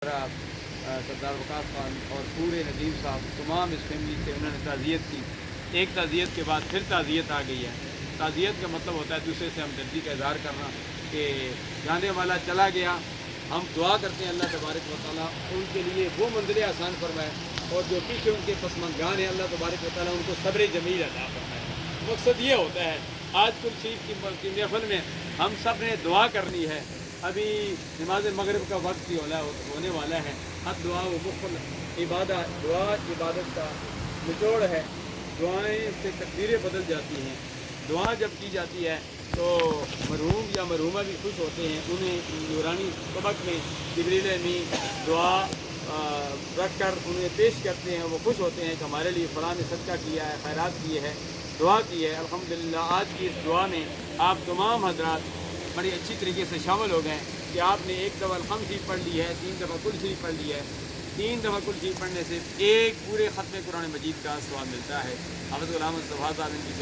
सरदार वकास खान और पूरे नदीम साहब तमाम इस फैमिली से उन्होंने ताज़ियत की। एक ताज़ियत के बाद फिर ताज़ियत आ गई है। ताज़ियत का मतलब होता है दूसरे से हमदर्दी का इज़हार करना कि जाने वाला चला गया। हम दुआ करते हैं अल्लाह तबारक व तआला उनके लिए वो मंजिलें आसान फरमाए और जो पीछे उनके पसमंदगान हैं अल्लाह तबारक व तआला उनको सब्र जमील अता फरमाए। मकसद ये होता है आज कुल शरीफ की महफिल में हम सब ने दुआ करनी है। अभी नमाज मगरिब का वक्त ही होने वाला है। हर दुआ व मुख्तल इबादत, दुआ इबादत का निचोड़ है। दुआएं से तकदीरें बदल जाती हैं। दुआ जब की जाती है तो मरहूम या मरहूमा भी खुश होते हैं। उन्हें नूरानी सबक में जिब्रील अमीन दुआ रख कर उन्हें पेश करते हैं। वो खुश होते हैं कि हमारे लिए फलां ने सदका किया है, खैरात किए है, दुआ की है। अल्हम्दुलिल्लाह आज की इस दुआ में आप तमाम हजरात बड़ी अच्छी तरीके से शामिल हो गए कि आपने एक दफ़ा अल-खम्स शरीफ पढ़ ली है, 3 दफ़ा कुल शरीफ पढ़ ली है। 3 दफ़ा कुल शरीफ पढ़ने से एक पूरे ख़त्म कुरान मजीद का सवाब मिलता है। हाफ़िज़ गुलाम मुस्तफ़ा साहब इनकी